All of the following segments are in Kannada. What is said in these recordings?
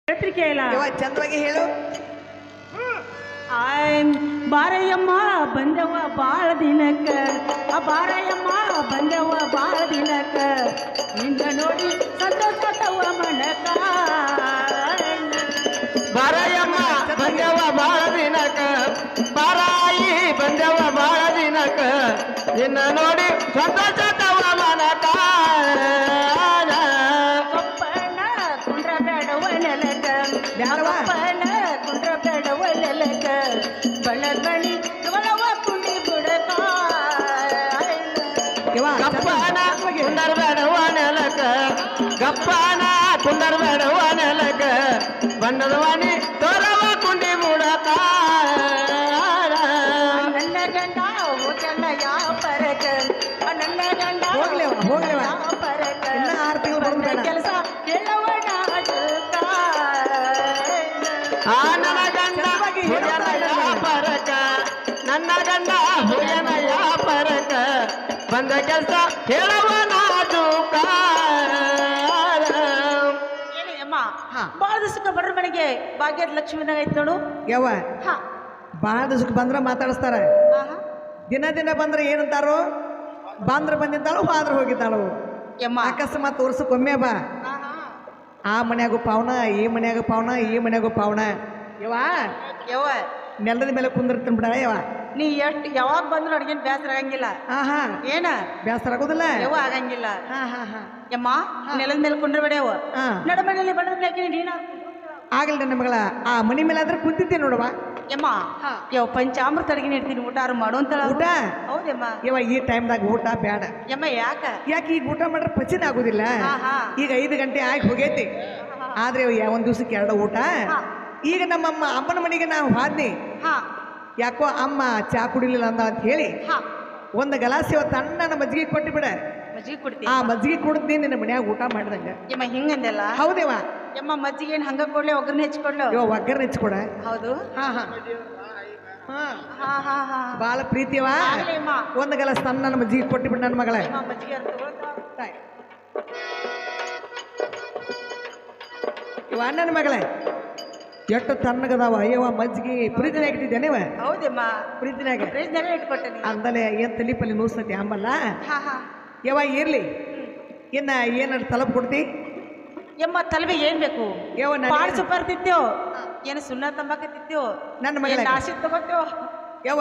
ಪತ್ರಿಕೆ ಇಲ್ಲ ಚಂದವಾಗಿ ಹೇಳು. ಬಾರಯ್ಯಮ್ಮ ಬಂದೆವ ಬಾಳ ದಿನಕ್ಕ ಬಾರಯ್ಯಮ್ಮ ಬಂದೆವ ಬಾಳ ದಿನಕ್ಕ ನಿಂದ ನೋಡಿ ಸಂತೋಷವ ಮನಕ ಬಾರಯ್ಯಮ್ಮ ಬಂದೆವ ಬಾಳ ದಿನಕ್ಕ ಬಾರಾಯಿ ಬಂದೆವ ಬಾಳ ದಿನಕ್ಕ ನಿನ್ನ ನೋಡಿ ಸಂತೋಷವ ಮನಕ ಕೊಪ್ಪನ ಕುಂಡ್ರ ಬೇಡವ ನೆಲಕ ಕೊಪ್ಪನ ಕುಂಡ್ರ ಬೇಡವ ನೆಲಕ ಬಳ್ಳಗಣಿ ಒಳವ ಕುಂಡಿ ಬುಡಕ ಗಪ್ಪನ ಕುಂಡರ್ ಬೇಡವ ನೆಲಕ ಗಪ್ಪನ ಕುಂಡರ್ ಬೇಡವ ನೆಲಕ ಬಣ್ಣದ ವಾಣಿ ತೋರವ ಕುಂಡಿ ಬುಡಕ ನನ್ನ ಗಂಡ ಹೋಗಲ್ಲ ಯಾವ ಪರಕ ನನ್ನ ಗಂಡ ಹೋಗ್ಲೇವ ಯಾವ ಪರಕ ಇನ್ನ 6 ತಿಂಗಳು ಬರೋದು ಕೆಲಸ ಕೇಳವಣ ನನ್ನ ಗಂಡ ಹುಯನ ವ್ಯಾಪಾರಕ ನನ್ನ ಗಂಡ ಹುಯನ ವ್ಯಾಪಾರಕ ಬಂದ ಕೆಲಸ ಹೇಳವ ನಾಜೂಕ ಅಮ್ಮ ಬಾಳ ದಿವಸಕ್ಕೆ ಬಡ್ರ ಮನೆಗೆ ಭಾಗ್ಯದ ಲಕ್ಷ್ಮೀನಾಗ ಐತ್ ನೋಡು ಯವ್ವ ಹಾ ಭಾಳ ದಿವಸಕ್ಕೆ ಬಂದ್ರೆ ಮಾತಾಡಿಸ್ತಾರ ದಿನ ದಿನ ಬಂದ್ರೆ ಏನಂತಾರೋ ಬಂದ್ರೆ ಬಂದಿದ್ದಾಳು ಹೋದ್ರೆ ಹೋಗಿದ್ದಾಳು ಯಮ್ಮ ಅಕಸ್ಮಾತ್ ವರ್ಷಕ್ಕೊಮ್ಮೆ ಬಾ ಆ ಮನ್ಯಾಗೂ ಪಾವನ ಈ ಮನ್ಯಾಗ ಪಾವನ ಈ ಮನ್ಯಾಗೂ ಪಾವನ ಯವ್ವ ಯವ್ವ ನೆಲದ ಮೇಲೆ ಕುಂದಿರ್ತೀನಿ ಬಿಡ ಯವ್ವ ನೀ ಎಷ್ಟು ಯಾವಾಗ ಬಂದ್ರು ಅಡ್ಗೇನ್ ಬೇಸರ ಆಗಂಗಿಲ್ಲ ಹಾ ಏನ ಬೇಸರ ಆಗೋದಿಲ್ಲ ಯವ್ವ ಆಗಂಗಿಲ್ಲ ಹಾ ಯಮ್ಮ ನೆಲದ ಮೇಲೆ ಕುಂಡ್ರಬೇಡವ ಹಾ ನಡಮನೆಯಲ್ಲಿ ಬಡ್ರ ಮನೆಗೆ ನೀನ ಆಗಲಿ ನನ್ನ ಮಗಳ ಆ ಮನಿ ಮೇಲೆ ಆದ್ರೆ ಕುಂತಿದ್ದೆ ನೋಡುವ ಯಮ್ಮ ಯವ್ ಪಂಚಾಮೃತ ಅಡ್ಗೆ ಇಡ್ತೀನಿ ಊಟ ಮಾಡುವಂತಳ ಊಟ ಹೌದಮ್ಮ ಯವ್ವ ಈ ಟೈಮ್ದಾಗ ಊಟ ಬೇಡ ಯಮ್ಮ ಯಾಕ ಯಾಕೆ ಈಗ ಊಟ ಮಾಡ್ರೆ ಪಚನ ಆಗುದಿಲ್ಲ ಈಗ 5 ಗಂಟೆ ಆಗಿ ಹೋಗೈತಿ ಆದ್ರೆ ಒಂದ್ ದಿವ್ಸಕ್ಕೆ 2 ಊಟ ಈಗ ನಮ್ಮಮ್ಮ ಅಮ್ಮನ ಮನೆಗೆ ನಾವು ಹಾದ್ನಿ ಯಾಕೋ ಅಮ್ಮ ಚಾ ಕುಡಿಲಿಲ್ಲ ಅಂದ ಅಂತ ಹೇಳಿ ಒಂದು ಗಲಾಸೆ ತಣ್ಣನ ಮಜ್ಜಿಗೆ ಕೊಟ್ಟು ಬಿಡ ಮಜ್ಜಿಗೆ ಕೊಡ್ತೀನಿ ಆ ಮಜ್ಜಿಗೆ ಕುಡಿದ್ನಿ ನಿನ್ನ ಮನ್ಯಾಗ ಊಟ ಮಾಡಿದಂಗ ಯಮ್ಮ ಹಿಂಗಂದೆಲ್ಲ ಹೌದೇವ ಯಮ್ಮ ಮಜ್ಜಿಗೆ ಏನ್ ಹಂಗ ಕೊಡ್ಲೆ ಒಗ್ಗರ್ನ ಹೆಚ್ಚಿಕೊಡ್ಲು ಇವ ಒಗ್ಗರ್ನ ಹೆಚ್ಚಿಕೊಡ ಹೌದು ಬಾಳ ಪ್ರೀತಿಯವ ಒಂದು ಗಲಾಸ್ ತಣ್ಣನ ಮಜ್ಜಿಗೆ ಕೊಟ್ಟು ಬಿಡ ನನ್ನ ಮಗಳ ಮಜ್ಜಿಗೆ ಇವ ನನ್ನ ಮಗಳೇ ಎಷ್ಟು ತಣ್ಣಗದಾವ ಅಯ್ಯವ ಮಜ್ಜಿಗೆ ಫ್ರಿಜ್ನಾಗ ಇಟ್ಟಿದ್ದೇನೆವ ಹೌದಮ್ಮ ಫ್ರಿಜ್ನಾಗ ಫ್ರಿಜ್ನಾಗ ಇಟ್ಕೊಟ್ಟೆ ಅಂದಲೆ ಏನ್ ತಲಿಪಲ್ಲಿ ನೂಸ್ತತಿ ಅಂಬಲ್ಲ ಯವ ಇರ್ಲಿ ಇನ್ನ ಏನಾರು ತಲುಪ್ ಕೊಡ್ತಿ ಯಮ್ಮ ತಲೆಗೆ ಏನ್ ಬೇಕು ಯವ ಬಾಳ್ ಸೂಪರ್ ತಿತ್ತೇವ್ ಏನು ಸುಣ್ಣ ತಂಬಾಕ ತಿತ್ತೇವ್ ನನ್ನ ಮಗಳ ನಾಶಿ ತಗೋತೇವ್ ಯವ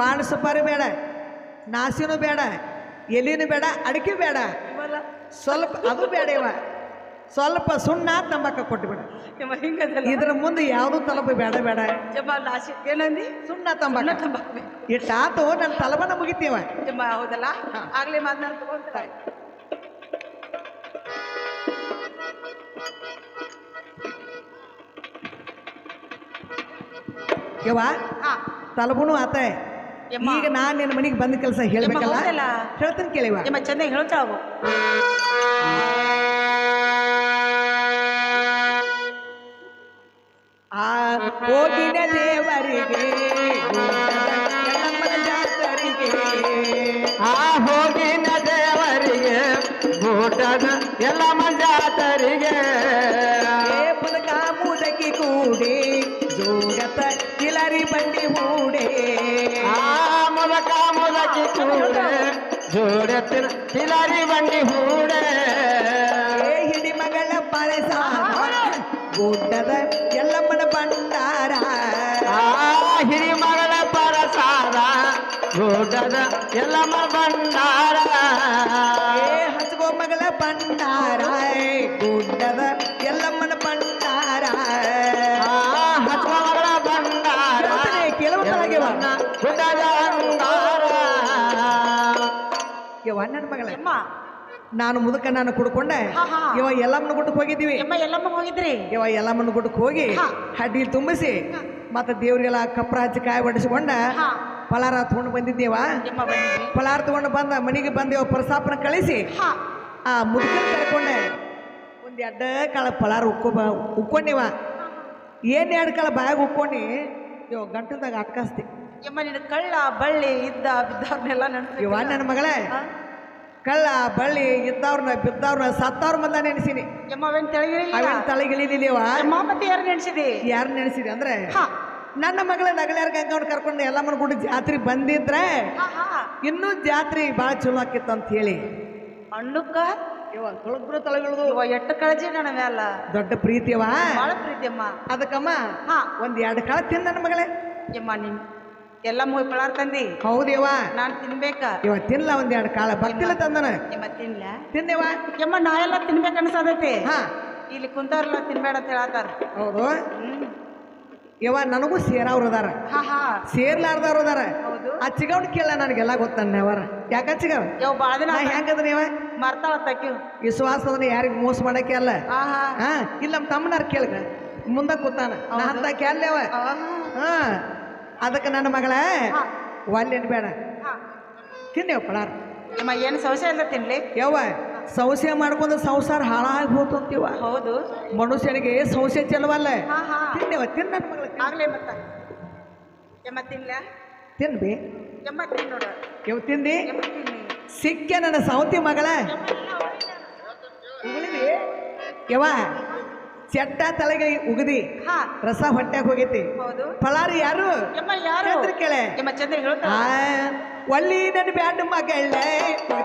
ಬಾಣ ಸುಪಾರಿ ಬೇಡ ನಾಸಿನೂ ಬೇಡ ಎಲಿನೂ ಬೇಡ ಅಡಿಕೆ ಬೇಡ ಸ್ವಲ್ಪ ಅದು ಬೇಡ ಇವ ಸ್ವಲ್ಪ ಸುಣ್ಣ ತಂಬಾಕ ಕೊಟ್ಟು ಬೇಡ ಇದ್ರ ಮುಂದೆ ಯಾವ್ದು ತಲಪ ಬೇಡ ಬೇಡ ನಾಶಿ ಏನಂದಿ ಸುಣ್ಣ ತಂಬಾಕ ಇಟ್ಟಾತು ನನ್ನ ತಲಬನ ಮುಗಿತೀವ ಹೌದಲ್ಲ ಆಗ್ಲೇ ಮಾತನಾಡ್ ತಗೊಂತ ಯವ್ವ ತಲಬುನು ಆತ ಈಗ ನಾನ್ ನಿನ್ನ ಮನೆಗೆ ಬಂದ ಕೆಲಸ ಹೇಳ್ಬೇಕಲ್ಲ ಹೇಳ್ತೀನಿ ಕೇಳಿವ ಯಮ್ಮ ಚೆನ್ನಾಗಿ ಹೇಳ್ತಾವು ಆ ಹೋಗಿನ ದೇವರಿಗೆ ಎಲ್ಲಮ್ಮನ ಜಾತರಿಗೆ ಆ ಹೋಗಿನ ದೇವರಿಗೆ ಊಟದ ಎಲ್ಲಮ್ಮ ಜಾತರಿಗೆ ಪದಕ ಮುದಕಿ ಕೂಡಿ ಜೋಗತ ಕಿಲರಿ ಬಂಡಿ ಹೂಡೆ ಆ ಮುದಕ ಮುದಕಿ ಕೂಡೆ ಜೋಡತ ಕಿಲರಿ ಬಂಡಿ ಹೂಡೆ ಹಿಡಿ ಮಗಳ ಪರಸಾರ ಗುಡ್ಡದ ಎಲ್ಲಮ್ಮನ ಭಂಡಾರ ಹಿರಿಮಗಳ ಪರಸಾರ ಗುಡ್ಡದ ಎಲ್ಲಮ್ಮ ಭಂಡಾರ ಹಚ್ಕೋ ಮಗಳ ಭಂಡಾರ ಗುಡ್ಡದ ಎಲ್ಲಮ್ಮನ ಭಂಡಾರ ಹಚ್ಕೋ ಮಗಳ ಭಂಡಾರ ಕೆಲವೊಂದಾಗ್ಯವ ಗುಡ್ಡದ ಭಂಡಾರ ಯವ್ವ ನನ್ನ ಮಗಳ ನಾನು ಮುದುಕ ನಾನು ಕುಡ್ಕೊಂಡೆ ಇವ ಎಲ್ಲಮ್ಮನ ಗುಡ್ಡಕ್ಕೆ ಹೋಗಿದ್ದೀವಿ ಎಲ್ಲಮ್ಮ ಹೋಗಿದ್ರಿ ಇವ ಎಲ್ಲಮ್ಮನ ಗುಡ್ಡಕ್ಕೆ ಹೋಗಿ ಹಡ್ಡಿ ತುಂಬಿಸಿ ಮತ್ತೆ ದೇವ್ರಿಗೆಲ್ಲ ಕಪ್ರ ಹಚ್ಚಿ ಕಾಯಿ ಹೊಡಿಸ್ಕೊಂಡ ಪಲಾರ ತಗೊಂಡು ಬಂದಿದ್ದೇವ ಪಲಾರ ತಗೊಂಡು ಬಂದ ಮನೆಗೆ ಬಂದೇವ ಪ್ರಸಾಪನ ಕಳಿಸಿ ಆ ಮುದುಕನ ಕರ್ಕೊಂಡೆ ಒಂದ್ 2 ಕಾಳ ಪಲಾರ ಉಕ್ಕೊಂಡಿವ ಏನ್ 2 ಕಾಳ ಬಾಯಾಗ ಉಕ್ಕೊಂಡಿ ಇವ ಗಂಟಲ್ದಾಗ ಅಕ್ಕಸ್ತಿ ಯಮ್ಮ ನಿನ್ನ ಕಳ್ಳ ಬಳ್ಳಿ ಇದ್ದ ಬಿದ್ದವ್ರನ್ನೆಲ್ಲ ಇವ ನನ್ನ ಮಗಳೇ ಕಳ್ಳ ಬಳ್ಳಿ ಇದ್ದವ್ರನ್ನ ಬಿದ್ದವ್ರನ್ನ ಸತ್ತವ್ರ ಮೊದಲ ನೆನೆಸಿನಿ. ಯಮ್ಮ ಅವೇನ್ ತೆಳಗಿಳಿಲ್ಲ ಅವೇನ್ ತಲೆಗಿಳಿಲಿವ ಯಮ್ಮ ಮತ್ತೆ ಯಾರು ನೆನ್ಸಿದಿ ಯಾರು ನೆನೆಸಿದೆ ಅಂದ್ರೆ ಹಾ ನನ್ನ ಮಗಳ ನಗಳ್ಯಾರ ಗಂಗವ್ನ ಕರ್ಕೊಂಡು ಎಲ್ಲಮ್ಮನ ಗುಡಿ ಜಾತ್ರೆ ಬಂದಿದ್ರೆ ಹಾ ಹಾ ಇನ್ನೂ ಜಾತ್ರೆ ಭಾಳ ಚಲೋ ಆಕಿತ್ತು ಅಂತ ಹೇಳಿ ಅಣ್ಣಕ್ಕ ಇವ ತೊಳಗ್ರು ತಲೆಗಿಳಿದು ಇವ ಎಟ್ಟು ಕಳಜಿ ನನ್ನ ಮ್ಯಾಲ ದೊಡ್ಡ ಪ್ರೀತಿಯವ ಬಾಳ ಪ್ರೀತಿಯಮ್ಮ ಅದಕ್ಕಮ್ಮ ಹಾ ಒಂದ್ 2 ಕಾಳ ತಿನ್ ನನ್ನ ಮಗಳೇ. ಯಮ್ಮ ನೀನ್ ಎಲ್ಲ ಮೂವಿ ಪಳಾರ್ ತಂದಿ ಹೌದೇವ ನಾನ್ ತಿನ್ಬೇಕ ಇವ ತಿನ್ಲ ಒಂದ್ 2 ಕಾಳ ಭಕ್ತಿಲ್ಲ ತಂದನ ಯಮ್ಮ ತಿನ್ಲ ತಿನ್ನೇವ. ಯಮ್ಮ ನಾ ಎಲ್ಲ ತಿನ್ಬೇಕ ಅನ್ಸದೈತಿ ಹಾ ಇಲ್ಲಿ ಕುಂತಾರಲ್ಲ ತಿನ್ಬೇಡ ಅಂತ ಹೇಳತ್ತಾರ ಹೌದು ಇವ ನನಗೂ ಸೇರವ್ರು ಅದಾರ ಹಾ ಹಾ ಸೇರ್ಲಾರ್ದವ್ರು ಅದಾರ. ಹೌದು ಆ ಚಿಗವ್ನ ಕೇಳ ನನಗೆಲ್ಲ ಗೊತ್ತನ್ನವರ ಯಾಕ ಚಿಗವ್ ಯಾವ ಬಾಳ ದಿನ ಹೆಂಗದ ನೀವ ಮರ್ತಾಳ ತಕ್ಕಿವ್ ವಿಶ್ವಾಸ ಅಂದ್ರೆ ಯಾರಿಗ ಮೋಸ ಮಾಡಕ್ಕೆ ಅಲ್ಲ. ಹಾ ಹಾ ಹಾ ಇಲ್ಲ ನಮ್ಮ ತಮ್ಮನಾರ ಕೇಳ್ಕ ಮುಂದ ಕೂತಾನ ನಾ ಅಂತ ಕೇಳವ. ಹಾ ಅದಕ್ಕೆ ನನ್ನ ಮಗಳ ಒಲ್ಲೇನು ಬೇಡ ತಿನ್ನೇವ ಪಳಾರ. ಯಮ್ಮ ಏನು ಸಂಶಯ ಇಲ್ಲ ತಿನ್ಲಿ ಯವ್ವ ಸಂಶಯ ಮಾಡ್ಕೊಂಡು ಸಂಸಾರ ಹಾಳಾಗಿ ಹೋತಂತೀವ. ಹೌದು ಮನುಷ್ಯನಿಗೆ ಸಂಶಯ ಚೆಲವಲ್ಲ. ಹಾ ಹಾ ತಿನ್ನೇವ ತಿನ್ನ ನನ್ನ ಮಗಳ ಆಗ್ಲೇ ಮತ್ತ ಯಮ್ಮ ತಿನ್ಲ ತಿನ್ಬಿ ಯಮ್ಮ ತಿನ್ ನೋಡ ಯವ್ ತಿಂದಿ ಯಮ್ಮ ತಿನ್ನಿ ಸಿಕ್ಕ ನನ್ನ ಸೌತಿ ಮಗಳ ಉಗುಳಿದಿ ಯವ್ವ ಚಟ್ಟ ತಲೆಗೆ ಉಗದಿ ಹಾ ರಸ ಹೊಟ್ಯಾಗ ಹೋಗೈತಿ. ಹೌದು ಪಳಾರಿ ಯಾರು ಯಮ್ಮ ಯಾರು ಚಂದ್ರ ಕೇಳೆ ಯಮ್ಮ ಚಂದ್ರ ಹೇಳ್ತಾಳ ಒಲ್ಲಿ ನನ್ನ ಬ್ಯಾಡ ಮಗಳ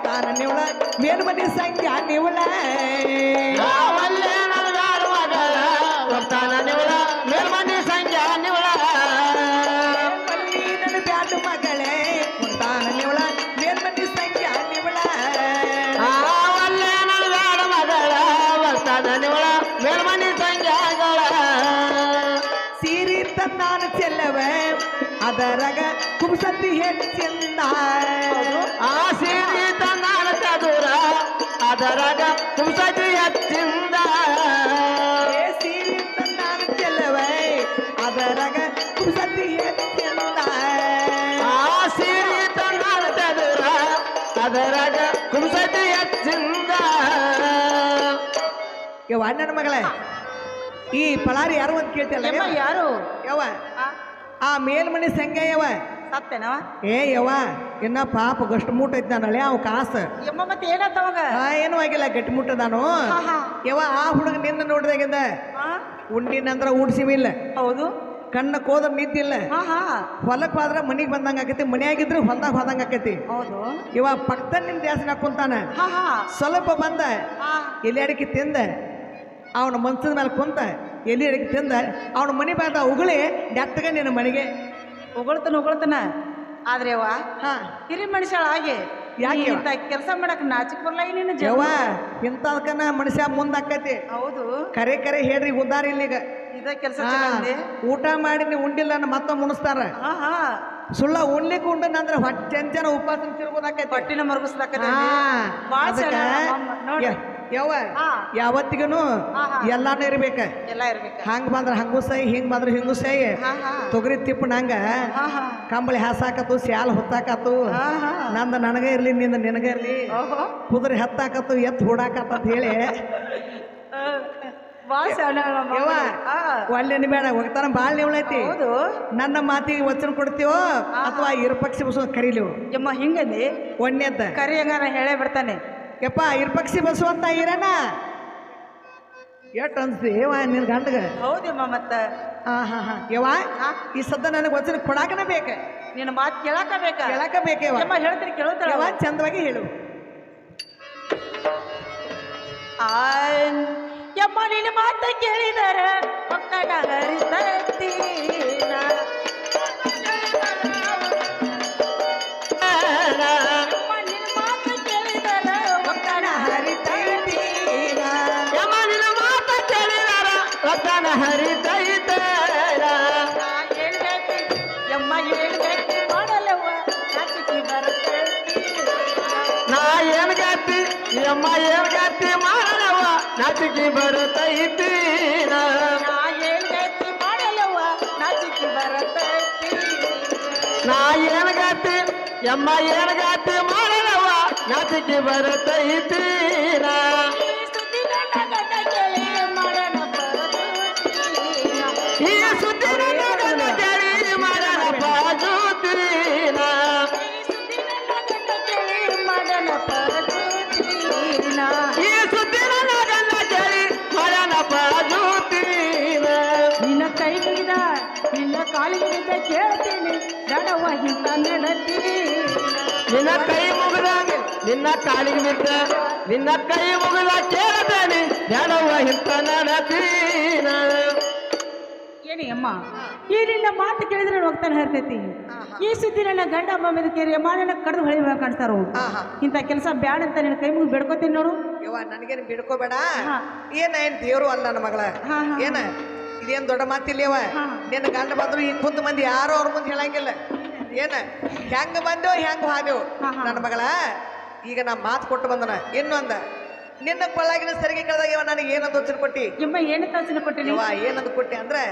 ತಾನ ನಿವಳ ಮೇಲ್ಮನಿ ಸಂಖ್ಯಾ ನಿವಳ ಮೇಲ್ಮನಿ ಸಂಖ್ಯಾ ನಿವಳ ಒಲ್ಲಿ ನನ್ನ ಬ್ಯಾಡ ಮಗಳೇ ತಾನ ನಿವಳ ಮೇಲ್ಮನಿ ಸಂಖ್ಯಾ ನಿವಳ ಒಲ್ಲೆ ನಲ್ಗಾಡ ಮಗಳ ಬರ್ತಾನ ನಿವಳ ಮೇಲ್ಮನಿ ಸಂಖ್ಯಾಗಳ ಸೀರಿ ತಂದಾನ ಚೆಲ್ಲವೆ ಅದರಗ ಕುಬ್ಸತಿ ಹೆಚ್ಚಿಂದ ಆ ಸೀರಿ ತಂದಾನ ಚದುರ ಅದರಾಗ ಕುಂಸತಿ ಹಚ್ಚಿಂದ ಸೀರಿ ತಂದಾನ ಚೆಲ್ಲವೆ ಅದರಗ ಕುಬ್ಸತಿ ಹೆಚ್ಚಿಂದ ಆ ಸೀರಿ ತಂದಾನ ಚದುರ ಅದರಾಗ ಕುಂಸತಿ ಹಚ್ಚಿಂದ ಯವ್ವ ನನ್ನ ಮಗಳೇ ಈ ಪಳಾರಿ ಯಾರು ಅಂತ ಕೇಳ್ತಿಯಲ್ಲ ಯಮ್ಮ ಯಾರು ಯವ್ವ ಆ ಮೇಲ್ಮನಿ ಸಂಖ್ಯೆ ಯವ್ವ ಸತ್ತೇನವ ಏ ಯವ್ವ ಇನ್ನ ಪಾಪ ಗಷ್ಟು ಮೂಟ ಐತಿ ನಾನಳೆ ಅವ್ ಕಾಸ ಯಮ್ಮ ಮತ್ತೆ ಏನಾತವಾಗ ಏನೂ ಆಗಿಲ್ಲ ಗಟ್ಟಿ ಮುಟ್ಟ ನಾನು ಹಾ ಹಾ ಯವ್ವ ಆ ಹುಡುಗ ನಿನ್ನ ನೋಡಿದಾಗಿಂದ ಹಾ ಉಂಡಿನಂದ್ರ ಊಡ್ಸಿವಿಲ್ಲ ಹೌದು ಕಣ್ಣಕ್ಕೆ ಹೋದ್ರ ನಿದ್ದಿಲ್ಲ ಹಾ ಹಾ ಹೊಲಕ್ಕೆ ಹೋದ್ರ ಮನಿಗೆ ಬಂದಂಗ ಆಕೈತಿ ಮನ್ಯಾಗಿದ್ರೆ ಹೊಲ್ದಾಗ ಹೋದಂಗ ಆಕೈತಿ. ಹೌದು ಇವ ಪಕ್ಕದ ನಿಮ್ ದ್ಯಾಸನ ಕುಂತಾನ ಹಾ ಹಾ ಸ್ವಲ್ಪ ಬಂದ ಹಾ ಎಲೆ ಅಡಿಕೆ ತಿಂದ ಅವನ ಮನ್ಸದ ಮೇಲೆ ಕುಂತ ಎಲೆ ಅಡಿಕೆ ತಿಂದ ಅವನ ಮನೆ ಬಾದ ಉಗುಳಿ ನೆಟ್ಟಗ ನಿನ್ನ ಮನೆಗೆ ಉಗುಳ್ತನ ಆದ್ರೆ ಅವ್ವ ಹಾ ಹಿರಿ ಮನುಷ್ಯಳಾಗಿ ಯಾಕೆ ಅವ್ವ? ಇಂಥ ಕೆಲಸ ಮಾಡಕ್ ನಾಚಿಕ್ ಬರ್ಲ ನಿನ್ನ ಯವ್ವ ಇಂಥದ್ಕನ ಮನುಷ್ಯ ಮುಂದಾಕೈತಿ. ಹೌದು ಕರೆ ಕರೆ ಹೇಳ್ರಿ ಉದ್ದಾರ ಇಲ್ಲೀಗ ಇದ ಕೆಲಸ ಊಟ ಮಾಡಿ ನೀವು ಉಂಡಿಲ್ಲ ಮತ್ತೊಮ್ಮೆ ಮುಣಿಸ್ತಾರ. ಹಾ ಹಾ ಸುಳ್ಳ ಉಣ್ಲಿಕ್ಕೆ ಉಂಡನಂದ್ರೆ ಹೊಟ್ಟೆ ಚಂಚನ ಉಪವಾಸ ತಿರ್ಬೋದಾಕೈತಿ. ಹೊಟ್ಟಿನ ಮರ್ಗಿಸ್ಲಾಕ ಯವ್ವ ಹಾ. ಯಾವತ್ತಿಗನು ಹಾ, ಹಾ. ಎಲ್ಲಾನು ಇರ್ಬೇಕ. ಎಲ್ಲ ಇರ್ಬೇಕ ಹಂಗ ಬಂದ್ರ ಹಂಗೂ ಸೈ ಹಿಂಗ್ ಬಂದ್ರ ಹಿಂಗೂ ಸೈ ಹಾ ಹಾ ತೊಗರಿ ತಿಪ್ಪನ ಹಂಗ ಹಾ ಹಾ ಕಂಬಳಿ ಹಾಸಾಕತ್ತು ಸ್ಯಾಲ್ ಹೊತ್ತಾಕತ್ತು ಹಾ ಹಾ ನಂದ ನನಗ ಇರ್ಲಿ ನಿಂದ ನಿನಗ ಇರ್ಲಿ ಓಹೋ ಕುದುರೆ ಹತ್ತಾಕತ್ತು ಎತ್ತು ಹೂಡಾಕತ್ತ ಅಂತ ಹೇಳಿ ಭಾಳ ಸಣ್ಣ ನಮ್ಮ ಯವ್ವ ಹಾ. ಒಳ್ಳೆನಿ ಬೇಡ ಹೋಗ್ತಾನ ಬಾಳ್ ನಿವಳೈತಿ. ಹೌದು ನನ್ನ ಮಾತಿಗೆ ವಚನ ಕೊಡ್ತೀವೋ ಅಥವಾ ಇರುಪಕ್ಷಿ ಬಸವ ಕರೀಲಿವು ಯಮ್ಮ ಹಿಂಗಂದಿ ಒಣ್ಣೆದ್ದ ಕರಿ ಹಂಗಾರ ಹೇಳೇ ಬಿಡ್ತಾನೆ ಯಪ್ಪ ಇರುಪಕ್ಷಿ ಬಸವಂತ ಇರನ ಎಟ್ ಅನ್ಸ್ತಿ ಯವ್ವ ನಿನ್ ಗಂಡಗ ಹೌದಮ್ಮ ಮತ್ತ ಹಾ ಹಾ ಹಾ ಯವ್ವ ಹಾ. ಈ ಸದ್ದ ನನಗೆ ವಚನ ಕೊಡಾಕನ ಬೇಕ ನಿನ್ನ ಮಾತು ಕೇಳಾಕ ಬೇಕ ಕೇಳಾಕ ಬೇಕೇವ ಯಮ್ಮ ಹೇಳ್ತೀನಿ ಕೇಳ್ತಾಳ ಯವ್ವ ಚಂದವಾಗಿ ಹೇಳು. ಯಮ್ಮ ನಿನ್ನ ಮಾತ ಕೇಳಿದರ ಒಕ್ಕನ ಹರಿತೀನ ಯಮ್ಮ ನಿನ್ನ ಮಾತ ಕೇಳಿದರ ಒಕ್ಕನ ಹರಿತೈತೀನ ಯಮನಿನ ಮಾತ ಕೇಳಿದಾರ ಒತ್ತನ ಹರಿತೈತೆ ಹೇಳ್ಬೇಕು ಯಮ್ಮ ಹೇಳ್ಬೇಕು ಮಾಡಲ್ಲವ್ವ ನಾಚಿಕೆ ಬರ್ತೈತಿ ನಾ ಏನ್ ಗತಿ ಯಮ್ಮ ಏನ್ ಗತಿ ಮಾಡವ ನಾಚಿಕೆ ಬರತೈತಿ ನಾ ಹೇಳ್ಬೇಕು ಮಾಡಲ್ಲವ್ವ ನಾಚಿಕೆ ಬರ್ತೈತಿ ನಾ ಏನ್ ಗತಿ ಯಮ್ಮ ಏನ್ ಗತಿ ಮಾಡವ ನಾಚಿಕೆ ಬರತೈತಿ ಈ ಸುದ್ದಿ ನನ್ನ ಗಂಡ ಕೇಳಿ ಮಾಡೋಣ ಬರ್ತೈತಿ ಈ ಸುದ್ದಿ ನನ್ನ ಕೇಳಿ ಮಾಡಣ ಬಾಜುತ್ತೀನ ಈ ಸುದ್ದಿ ನನ್ನ ಗಂಡ ಕೇಳಿ ಮಾಡೋಣ ಬರ್ತೈತಿ ಕೈ ಮುಗಿದ ನಿನ್ನ ಕಾಲಿಗೆ ಬಿದ್ದ ಕೇಳ್ತೀನಿ ದಡವ ಇಂತ ನಡತಿ ನಿನ್ನ ಕೈ ಮುಗಿದ ನಿನ್ನ ಕಾಲಿಗೆ ಬಿದ್ದ ನಿನ್ನ ಕೈ ಮುಗಿದ ಕೇಳ್ತೇನೆ ಜಾಡವ್ವ ಇಂತ ನಡತೀನ ಏನಿ ಅಮ್ಮ ಈ ನಿನ್ನ ಮಾತು ಕೇಳಿದ್ರೆ ಹೋಗ್ತಾನೆ ಹರ್ತೈತಿ ಈ ಸುದ್ದಿ ನನ್ನ ಗಂಡ ಮೇಲೆ ಕೇರಿ ಅಮ್ಮ ನನ್ನ ಕಡ್ದು ಹೊಳಿ ಕಾಣಿಸ್ತಾರೋ ಇಂಥ ಕೆಲಸ ಬ್ಯಾಡ ಅಂತ ನಿನ್ನ ಕೈ ಮುಗಿ ಬಿಡ್ಕೋತೀನಿ ನೋಡು ಯವ್ವ ನನಗೇನು ಬಿಡ್ಕೋಬೇಡ ಏನ್ ದೇವ್ರು ಅಲ್ಲ ನನ್ನ ಮಗಳ ಏನ ಇದೇನ್ ದೊಡ್ಡ ಮಾತಿಲ್ಲವ ನಿನ್ನ ಗಂಡ ಬಂದ್ರು ಈ ಕುಂತ ಮಂದಿ ಯಾರು ಅವ್ರ ಮುಂದೆ ಹೇಳಂಗಿಲ್ಲ ಏನ ಹೆಂಗ ಬಂದೇವ್ ಹೆಂಗ ಹಾದೇವ್ ನನ್ನ ಮಗಳ ಈಗ ನಾ ಮಾತು ಕೊಟ್ಟು ಬಂದನ ಇನ್ನೊಂದ ನಿನ್ನ ಕೊಳ್ಳಾಗಿನ ಸರಿಗೆ ಕಳೆದಾಗ ಇವ ನನಗೆ ಏನಂತ ವಚನ ಕೊಟ್ಟಿ ನಿಮ್ಮ ಏನು ತೋಚನೆ ಕೊಟ್ಟಿನಿ ಯವ್ವ ಏನಂತ ಕೊಟ್ಟಿ ಅಂದ್ರೆ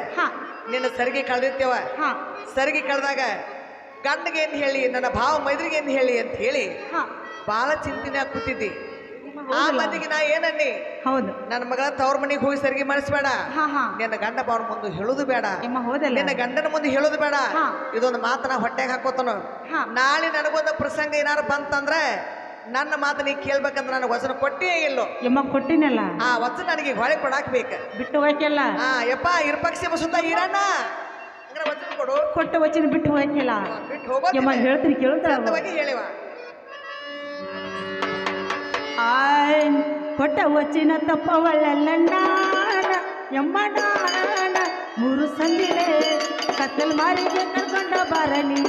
ನಿನ್ನ ಸರಿಗೆ ಕಳೆದಿರ್ತೇವ ಸರಿಗೆ ಕಳೆದಾಗ ಗಂಡಗೆ ಏನ್ ಹೇಳಿ ನನ್ನ ಭಾವ ಮೈದ್ರಿಗೆ ಏನ್ ಹೇಳಿ ಅಂತ ಹೇಳಿ ಬಹಳ ಚಿಂತಿನ ಕೂತಿದ್ದಿ ಆ ಮಂದಿಗೆ ನಾ ಏನನ್ನಿ ಹೌದು ನನ್ನ ಮಗಳ ತವ್ರ ಮನೆಗೆ ಹೋಗಿ ಸರಿಗೆ ಮಾಡಿಸ್ಬೇಡ ನಿನ್ನ ಗಂಡ ಬಾವ್ರ ಮುಂದೆ ಹೇಳುದು ಬೇಡ ನಿನ್ನ ಗಂಡನ ಮುಂದೆ ಹೇಳುದು ಬೇಡ ಇದೊಂದು ಮಾತನ ಹೊಟ್ಟೆಗೆ ಹಾಕೋತನು ನಾಳೆ ನನಗೊಂದು ಪ್ರಸಂಗ ಏನಾರು ಬಂತಂದ್ರೆ ನನ್ನ ಮಾತು ನೀ ಕೇಳ್ಬೇಕಂದ್ರೆ ನನಗೆ ವಚನ ಕೊಟ್ಟೇ ಇಲ್ಲೋ ಎಮ್ಮ ಕೊಟ್ಟಿನಲ್ಲ ಆ ವಚನ ನನಗೆ ಹೊಳೆ ಕೊಡಾಕ್ ಬೇಕ ಬಿಟ್ಟು ಹೋಯ್ಕೆಲ್ಲ ಯಪ್ಪ ಇರ್ಪಕ್ಷಿ ಸುತ್ತ ಇರಣ್ಣ ಹಂಗಾರೆ ವಚನ ಕೊಡು ಕೊಟ್ಟ ವಚನ ಬಿಟ್ಟು ಹೋಯ್ಕೆಲ್ಲ ಬಿಟ್ಟು ಹೋಗೋದು ಎಮ್ಮ ಹೇಳ್ತೀನಿ ಕೇಳ್ತಾರ ಚಂದವಾಗಿ ಹೇಳಿವ ಕೊಟ್ಟ ವಚಿನ ತಪ್ಪವಳ್ಳಣ್ಣ ಎಮ್ಮ ಮೂರು ಸಂದಿಲೆ ಕತ್ತಲ್ ಮಾರಿಗೆ ಕರ್ಕೊಂಡ ಬಾರನಿ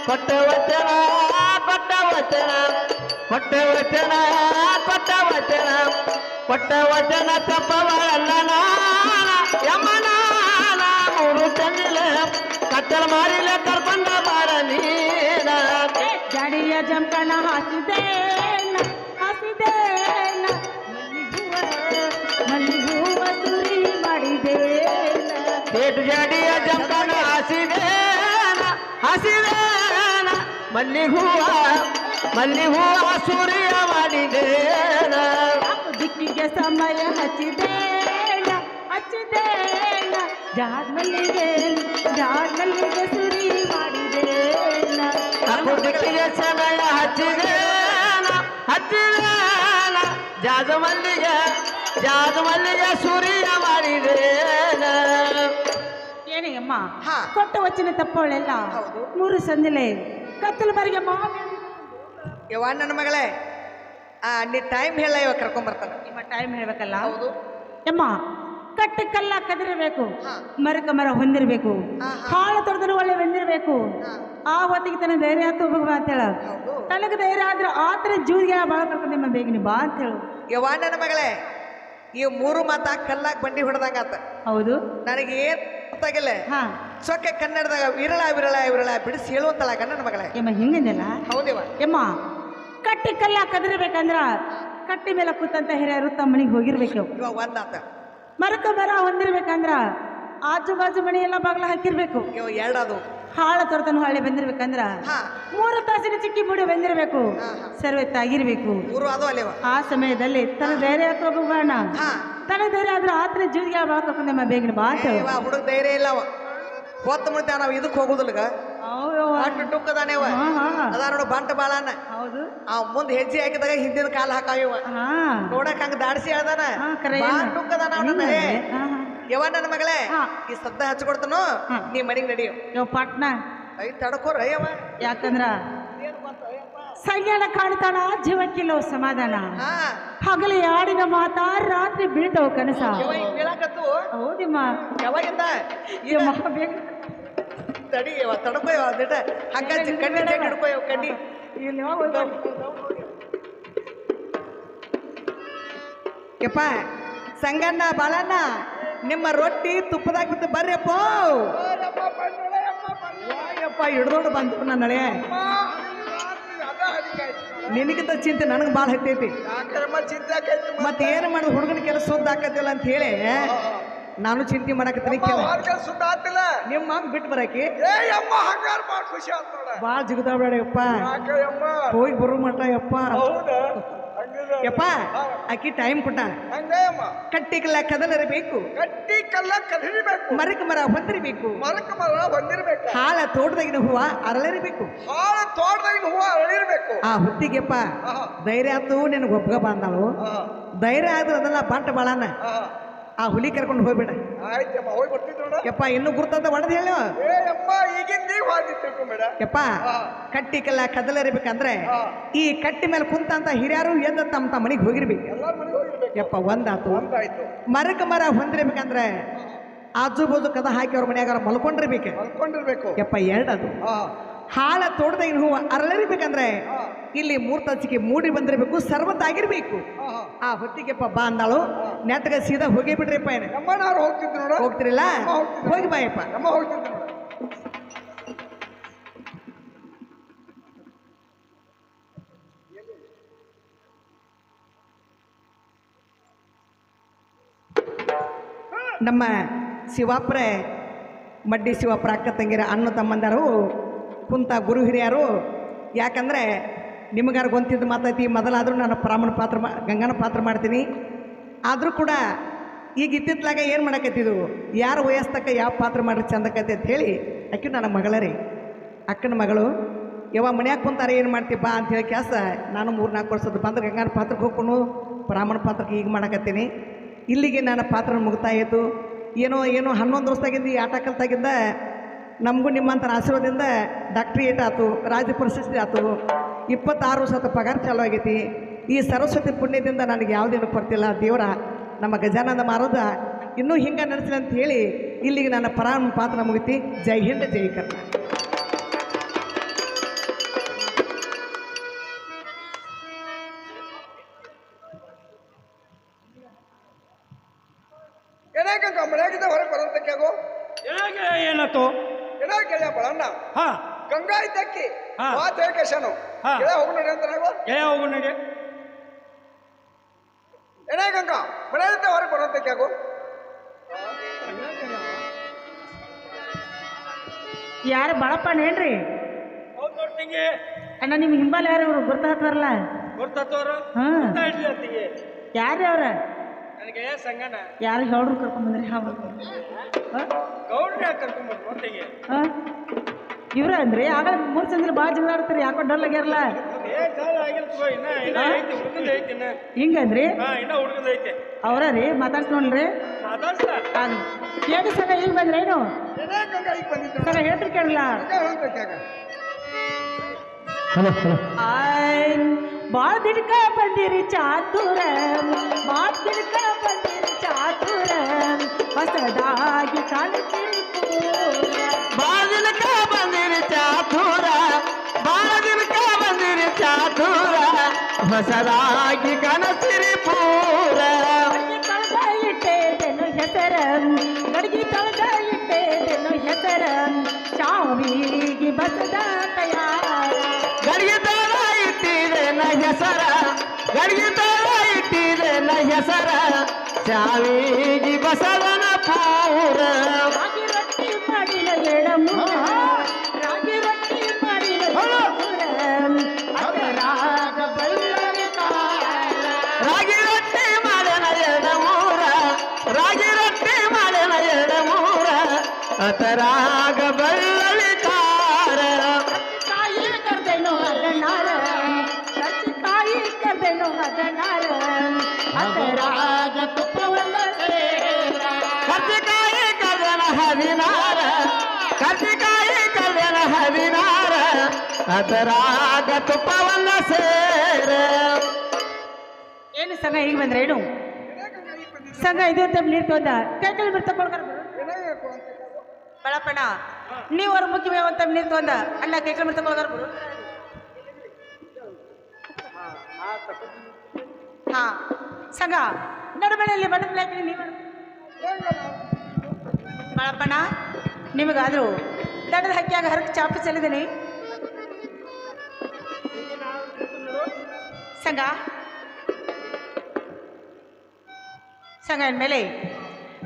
ಕೊಟ್ಟ ವಚನ ಕೊಟ್ಟ ವಚನ ಕೊಟ್ಟ ವಚನ ಕೊಟ್ಟ ವಚನ ಕೊಟ್ಟ ವಚನ ತಪ್ಪವಲ್ಲ ಯಮನ ಮೂರು ಚಂದಿಲೆ ಕತ್ತಲ ಮಾರಿಲೆ ಕರ್ಕೊಂಡ ಬಾರ ನೀನ ಜಾಡಿಯ ಜಂಕಣ ಹಾಸಿದೇನ ಹಾಸಿದೇನ ಮಲ್ಲಿಗೂವ ಸುರಿ ಮಾಡಿದೇನ ಬೇಟು ಜಾಡಿಯ ಜಂಕಣ ಹಸಿದೇನ ಹಸಿದೇನ ಮಲ್ಲಿಗೂವ ಸೂರ್ಯ ಮಾಡಿದೇನ ದಿಕ್ಕಿಗೆ ಸಮಯ ಹಚ್ಚಿದೇನ ಹಚ್ಚಿದೇನ ಜಾಡ್ ಮಲ್ಲಿಗೆ ಸುರಿ ಮಾಡಿದೇನ ದಿಕ್ಕಿಗೆ ಸಮಯ ಹಚ್ಚಿದೇನ ಹಚ್ಚಿದೇನ ಜಾಜ ಮಲ್ಲಿಗೆ ಸೂರ್ಯ ಮಾಡಿದೇನ ಏನೇ ಅಮ್ಮ ಕೊಟ್ಟ ವಚನ ತಪ್ಪವಳೆಲ್ಲ ಮೂರು ಸಂದಿಲೆ ಕತ್ತಲು ಬರಿಗೆ ಯವ್ವ ನನ್ನ ಮಗಳೇ ನೀ ಟೈಮ್ ಹೇಳ ಇವಾಗ ಕರ್ಕೊಂಬರ್ತಾನ ನಿಮ್ಮ ಟೈಮ್ ಹೇಳ್ಬೇಕಲ್ಲ ಹೌದು ಅಮ್ಮ ಕಟ್ಟಿ ಕಲ್ಲ ಕದಿರಬೇಕು ಮರಕ ಮರ ಹೊಂದಿರಬೇಕು ಹಾಳು ತೊಡೆದ್ರು ಒಳ್ಳೆ ಹೊಂದಿರಬೇಕು ಆ ಹೊತ್ತಿಗೆ ತನ್ನ ಧೈರ್ಯ ಆತು ಹೋಗುವ ಅಂತ ಹೇಳ ತನಗೆ ಧೈರ್ಯ ಆದ್ರೆ ಆತರ ಜೀವಿಗೆ ಬಾಳ ಕರ್ಕೊಂಡು ನಿಮ್ಮ ಬೇಗನಿ ಬಾ ಅಂತ ಹೇಳು ಯವ್ವ ನನ್ನ ಮಗಳೇ ಈ ಮೂರು ಮಾತ ಕಲ್ಲಾಗ ಬಂಡಿ ಹೊಡೆದಂಗಾತ ಹೌದು ನನಗೆ ಏನ್ ಗೊತ್ತಾಗಿಲ್ಲ ಸೊಕ್ಕೆ ಕನ್ನಡದಾಗ ವಿರಳ ವಿರಳ ವಿರಳ ಬಿಡಿಸಿ ಹೇಳುವಂತಲ್ಲ ನನ್ನ ಮಗಳೇ ಎಮ್ಮ ಹಿಂಗಂದಲ್ಲ ಹೌದೇವ ಎಮ್ಮ ಕಟ್ಟಿ ಕಲ್ಲ ಕದಿರ್ಬೇಕಂದ್ರ ಕಟ್ಟಿ ಮೇಲೆ ಕೂತಂತ ಹಿರಿಯರು ತಮ್ಮ ಮನೆಗೆ ಹೋಗಿರ್ಬೇಕು ಇವಾಗ ಒಂದಾತ ಮರಕ ಮರ ಹೊಂದಿರ್ಬೇಕಂದ್ರ ಆಜು ಬಾಜು ಮನೆ ಎಲ್ಲ ಬಾಗ್ಲ ಹಾಕಿರ್ಬೇಕು ಇವ ಎರಡದು ಹಾಳ ತೊಡ್ತನ ಹೊಳ್ಳೆ ಬಂದಿರ್ಬೇಕಂದ್ರ 3 ತಾಸಿನ ಚಿಕ್ಕಿ ಮುಡಿ ಬಂದಿರ್ಬೇಕು ಸರ್ವೆತ್ ಆಗಿರ್ಬೇಕು ಅದು ಅಲ್ಲೇವ ಆ ಸಮಯದಲ್ಲಿ ತನ್ನ ಧೈರ್ಯ ಹಾಕೋಣ ತನ್ನ ಧೈರ್ಯ ಆದ್ರೆ ಆತರ ಜೀವಿಗೆ ಬಾಳ್ಕೊಂಡಮ್ಮ ಬೇಗನೆ ಬಾ ಅಂತ ಹುಡುಗ ಧೈರ್ಯ ಇಲ್ಲವ ಹೊತ್ತು ಮುಡ್ತೇವ ನಾವು ಇದಕ್ಕೆ ಹೋಗುದಿಲ್ಗ ಅಷ್ಟು ಟುಕ್ಕದಾನೇವ ಅದ ನೋಡು ಬಂಟ ಬಾಳನ ಹೌದು ಮುಂದೆ ಹೆಜ್ಜೆ ಹಾಕಿದಾಗ ಹಿಂದಿನ ಕಾಲ ಹಾಕಾವ ನೋಡಕ್ ಹಂಗ ದಾಡ್ಸಿ ಹೇಳ್ದಾನ ಟುಕ್ಕದಾನ ಯವ ನನ್ನ ಮಗಳೇ ಈ ಸದ್ದ ಹಚ್ಕೊಡ್ತಾನು ನೀ ಮನಿಗ್ ನಡಿಯೋ ಪಾಟ್ನ ಐ ತಡ್ಕೋರ ಯವ ಯಾಕಂದ್ರ ಸಂಜ್ಞಾನ ಕಾಣ್ತಾನ ಜೀವಕ್ಕಿಲ್ಲೋ ಸಮಾಧಾನ ಹಗಲಿ ಆಡಿನ ಮಾತಾ ರಾತ್ರಿ ಬೀಳ್ತಾವ ಕನಸ ಹೌದಿಮ್ಮ ಯಾವಾಗಿಂದ ಬೇಗ ತಡಿ ತಡ್ಕೋ ದಿಟ ಹಂಗ ಕಣ್ಣಿ ಹಿಡ್ಕೋ ಕಣ್ಣಿ ಯಪ್ಪ ಸಂಗಣ್ಣ ಬಾಳಣ್ಣ ನಿಮ್ಮ ರೊಟ್ಟಿ ತುಪ್ಪದಾಗ ಬಿದ್ದು ಬರ್ರಿಯಪ್ಪ ಯಪ್ಪ ಹಿಡ್ದೋಡು ಬಂತು ನನ್ನ ನಡೆ ನಿನಗಿಂತ ಚಿಂತೆ ನನಗೆ ಭಾಳ ಹತ್ತೈತಿ ಮತ್ತೆ ಏನು ಮಾಡೋದು ಹುಡುಗನ ಕೆಲಸ ಸುದ್ದ ಆಕತಿಲ್ಲ ಅಂತ ಹೇಳಿ ನಾನು ಚಿಂತೆ ಮಾಡಕತ್ತೀನಿ ನಿಮ್ಮ ಮಗ ಬಿಟ್ಟು ಬರಕಿ ಭಾಳ ಜಿಗದಾಬೇಡ ಯಪ್ಪ ಹೋಗಿ ಬರೋ ಮಟ ಯಪ್ಪ ಯಪ್ಪ ಆಕಿ ಟೈಮ್ ಕೊಟ್ಟ ಹಂಗಯ್ಯಮ್ಮ ಕಟ್ಟಿಗಲ್ಲ ಕದಲರಬೇಕು ಕಟ್ಟಿ ಕಲ್ಲ ಕದಿರಬೇಕು ಮರಕ ಮರ ಹೊಂದಿರಬೇಕು ಮರಕ ಮರ ಹೊಂದಿರಬೇಕು ಹಾಳ ತೋಟದಾಗಿನ ಹೂವ ಅರಳಿರಬೇಕು ಹಾಳ ತೋಟದಾಗಿನ ಹೂವ ಅರಳಿರ್ಬೇಕು ಆ ಹೊತ್ತಿಗೆಪ್ಪ ಧೈರ್ಯ ಆತು ನಿನಗೆ ಒಬ್ಬಗ ಬಂದಳು ಧೈರ್ಯ ಆದ್ರೆ ಅದೆಲ್ಲ ಬಂಟ ಬಾಳನ ಆ ಹುಲಿ ಕರ್ಕೊಂಡು ಹೋಗ್ಬೇಡ ಆಯ್ತಮ್ಮ ಹೋಗಿ ಬರ್ತಿದ್ರು ನೋಡ ಯಪ್ಪ ಇನ್ನೂ ಗುರ್ತದ ಹೊಡೆದು ಹೇಳು ಏ ಅಮ್ಮ ಈಗಿಂದ ಈಗ ಹಾದಿ ತಿಳ್ಕೊಂಬೇಡ ಯಪ್ಪ ಕಟ್ಟಿಗೆಲ್ಲ ಕದಲರಿಬೇಕಂದ್ರೆ ಈ ಕಟ್ಟಿ ಮೇಲೆ ಕುಂತಂತ ಹಿರಿಯರು ಎದ್ದ ತಮ್ಮ ಮನೆಗೆ ಹೋಗಿರ್ಬೇಕು ಎಲ್ಲಾರ ಮನೆಗೆ ಹೋಗಿರ್ಬೇಕು ಯಪ್ಪ ಒಂದಾತು ಒಂದಾಯ್ತು ಮರಕ ಮರ ಹೊಂದಿರ್ಬೇಕಂದ್ರೆ ಆಜು ಬಾಜು ಕದ ಹಾಕಿ ಅವ್ರ ಮನ್ಯಾಗ ಮಲ್ಕೊಂಡಿರ್ಬೇಕು ಅನ್ಕೊಂಡಿರ್ಬೇಕು ಯಪ್ಪ ಎರಡದು ಹಾಳ ತೋಟದಾಗಿನ ಹೂವು ಅರಳಿರ್ಬೇಕಂದ್ರೆ ಇಲ್ಲಿ ಮೂರ್ತಚಿಕೆ ಮೂಡಿ ಬಂದಿರಬೇಕು ಸರ್ವತ್ತಾಗಿರ್ಬೇಕು ಆ ಹೊತ್ತಿಗೆಪ್ಪ ಬಾ ಅಂದಾಳು ನೆಟ್ಟಗ ಸೀದಾ ಹೋಗಿ ಬಿಡ್ರಿಪ್ಪ ಏನ ನಮ್ಮನಾರು ಹೋಗ್ತಿದ್ರು ನೋಡ ಹೋಗ್ತಿರಿಲ್ಲ ಹೋಗಿ ಬಾಯಪ್ಪ ನಮ್ಮ ಹೋಗ್ತಿದ್ರು ನೋಡ ನಮ್ಮ ಶಿವಾಪ್ರೆ ಮಡ್ಡಿ ಶಿವಾಪ್ರ ಅಕ್ಕ ತಂಗಿರ ಅಣ್ಣ ತಮ್ಮಂದರು ಕುಂತ ಗುರು ಹಿರಿಯರು ಯಾಕಂದರೆ ನಿಮಗಾರ ಗೊಂತಿದ್ದು ಮಾತೈತಿ ಮೊದಲಾದರೂ ನಾನು ಬ್ರಾಹ್ಮಣ ಪಾತ್ರ ಗಂಗನ ಪಾತ್ರ ಮಾಡ್ತೀನಿ ಆದರೂ ಕೂಡ ಈಗ ಇತ್ತಿತ್ಲಾಗ ಏನು ಮಾಡಕತ್ತಿದ್ದು ಯಾರ ವಯಸ್ಸಕ್ಕ ಯಾವ ಪಾತ್ರ ಮಾಡ್ರಿ ಚಂದಕೈತಿ ಅಂತ ಹೇಳಿ ಅಕ್ಕಿ ನನ್ನ ಮಗಳರಿ ಅಕ್ಕನ ಮಗಳು ಯಾವ ಮನ್ಯಾಗ ಕುಂತಾರೆ ಏನು ಮಾಡ್ತೀವಿ ಬಾ ಅಂತ ಹೇಳಿ ಕ್ಯಾಸ ನಾನು 3-4 ವರ್ಷದ ಬಂದ್ರೆ ಗಂಗನ ಪಾತ್ರಕ್ಕೆ ಹೋಗ್ಕೊಂಡು ಬ್ರಾಹ್ಮಣ ಪಾತ್ರಕ್ಕೆ ಈಗ ಮಾಡಕತ್ತೀನಿ ಇಲ್ಲಿಗೆ ನನ್ನ ಪಾತ್ರ ಮುಗ್ತಾ ಇತ್ತು ಏನೋ 11 ವರ್ಷದಾಗಿಂದ ಈ ಆಟ ಕಲ್ತಾಗಿಂದ ನಮಗೂ ನಿಮ್ಮಂಥ ಆಶೀರ್ವಾದದಿಂದ ಡಾಕ್ಟ್ರಿಯೇಟ್ ಆಯ್ತು ರಾಜ್ಯ ಪ್ರಶಸ್ತಿ ಆಯ್ತು 26 ವರ್ಷದ ಪಗಾರ ಚಾಲು ಆಗೈತಿ ಈ ಸರಸ್ವತಿ ಪುಣ್ಯದಿಂದ ನನಗೆ ಯಾವುದೇನು ಕೊಡ್ತಿಲ್ಲ ದೇವರ ನಮ್ಮ ಗಜಾನಂದ ಮಾರೋದ ಇನ್ನೂ ಹಿಂಗೆ ನಡೆಸಲಿ ಅಂತ ಹೇಳಿ ಇಲ್ಲಿಗೆ ನನ್ನ ಪಾತ್ರ ಮುಗಿತಿ ಜೈ ಹಿಂದ್ ಜೈ ಕರ್ನಾಟಕ. ಏನಾಗ ಮಳೆಯಾಗಿದ್ದ ಹೊರಗೆ ಬರೋದಕ್ಕೆ ಆಗೋ ಏನಾಯ್ತು ಏನೋ ಕೇಳ ಬಳಣ್ಣ ಹಾ ಗಂಗಾ ಇದ್ದಕ್ಕಿ ಹಾ. ಮಾತು ಹೇಳಕೇಶನು ಹಾ. ಕೇಳ ಹೋಗು ನಡಿ ಅಂತ ನಾವು ಹೋಗು ನಡಿ ಏನೇ ಗಂಗಾ ಮಳೆಯಿಂದ ಹೊರಗೆ ಬರೋದಕ್ಕೆ ಆಗೋ ಯಾರು ಬಾಳಪ್ಪನೇನ್ರಿ ಹೌದು ನೋಡ್ತಿಂಗಿ ಅಣ್ಣ ನಿಮ್ಗೆ ಹಿಂಬಾಲ ಯಾರು ಇವರು ಗುರ್ತಾಗ್ತಾರಲ್ಲ ಗೊತ್ತಾತವ್ರು ಹಾ ಇಡ್ಲಿ ಅಂತಿಗೆ ಯಾರ್ರಿ ಅವ್ರ ನನಗೆ ಸಂಗನ ಯಾರು ಗೌಡ್ರು ಕರ್ಕೊಂಬಂದ್ರಿ ಗೌಡ್ರಿ ಕರ್ಕೊಂಡ್ಬಂದು ನೋಡ್ತಿಗೆ ಇವ್ರ ಅಂದ್ರಿ ಆಗ 3 ಸಂಜೆ ಭಾಳ ಜಗಳ ಆಡ್ತಾರೆ ಯಾಕೋ ಡಲ್ ಆಗ್ಯಾರಲ್ಲ ಇನ್ನ ಐತಿ ಹುಡುಗಂದ ಐತಿ ಇನ್ನ ಹಿಂಗಂದ್ರಿ ಇನ್ನ ಹುಡುಗಂದ ಐತಿ ಅವ್ರ ರೀ ಮಾತಾಡ್ಸ್ ನೋಡ್ರಿ ಮಾತಾಡ್ಸ್ತಾ ಕೇಳಿ ಸಗ ಈಗ ಬಂದ್ರೇನು ಏನೇ ಗಂಗಾ ಈಗ ಬಂದಿದ್ದು ಸಗ ಹೇಳ್ರಿ ಕೇಳಲ್ಲ ಹೇಳ್ಬೇಕಾಗ ಬಾಳ ದಿಡ್ಕ ಬಂದಿರಿ ಚಾತುರ ಬಾಳ ದಿಡ್ಕ ಬಂದಿರಿ ಚಾತುರ ಹೊಸದಾಗಿ ಕಾಣ್ತೀರಿ ಬಾಗಿಲಕ ಬಂದಿರಿ ಚಾತುರ ಬಾಗಿಲಕ ಬಂದಿರಿ ಚಾತುರ ಹೊಸದಾಗಿ ಕನಸಿರಿ ಪೂರ ಕಳೆದ ಇಟ್ಟೇದೇನು ಹೆಸರ ಗಡಿಗೆ ಕಳೆದ ಇಟ್ಟೇದೇನು ಹೆಸರ ಚಾವಿಗೆ ಬಸದ ತಯಾರ ಗಡಿಗೆ ತೋಳ ಇಟ್ಟಿದೆ ನ ಹೆಸರ ಗಡಿಗೆ ತೋಳ ಇಟ್ಟಿದೆ ನ ಹೆಸರ ಚಾವಿಗಿ ಬಸವನ ಪೂರ ರಾಗಿ ರೊಟ್ಟಿ ಮಾಡಿನ ಎಡಮೂರ ರಾಗಿ ರೊಟ್ಟಿ ಮಾಡಿನ ಎಡಮೂರ ಅದರಾಗ ಬಳ್ಳರಿ ತಾರ ರಾಗಿ ರೊಟ್ಟಿ ಮಾಡನ ಎಡಮೂರ ರಾಗಿ ರೊಟ್ಟಿ ಮಾಡನ ಎಡಮೂರ ಅದರಾಗ ಬಳ್ಳಲಿ ಕಾರ ಕಾಯಿ ಕರ್ದೇನೋ ಅದನಾರ ಕಾಯಿ ಕರ್ದೇನೋ ಅದನಾರ ಅದರಾಗ ತುಪ್ಪವಲ್ಲ ಸೇರ ಕರ್ಜಿಕಾಯಿ ಕರ್ದನ ಹದಿನಾರ ಕರ್ಜಿಕಾಯಿ ಕರ್ದನ ಹದಿನಾರ ಅದರಾಗ ತುಪ್ಪವನ್ನ ಸೇರ ಏನು ಸಂಘ ಈಗ ಬಂದ್ರೇನು ಸಂಘ ಇದು ಅಂತ ನೀರು ತೊಂದ ಕೈ ಕೈ ಬಿಡ್ತಾ ಕೊಡ್ಕರ ಬಳಪಣ ನೀವು ಅವ್ರ ಮುಖ್ಯ ಅಂತ ನೀರು ತೊಂದ ಅಣ್ಣ ಕೈ ಕೈ ಬಿಡ್ತಾ ಕೊಡ್ಕರ ಬರು ಹಾ ಸಂಘ ನಡುಬಳೆಯಲ್ಲಿ ಬಡದ ನೀವು ಬಳಪಣ ನಿಮಗಾದ್ರು ದಡದ ಹಕ್ಕಿಯಾಗ ಹರಕ್ಕೆ ಚಾಪು ಚೆಲ್ಲಿದ್ದೀನಿ ಸಂಘ ಸಂಘ ಅಂದಮೇಲೆ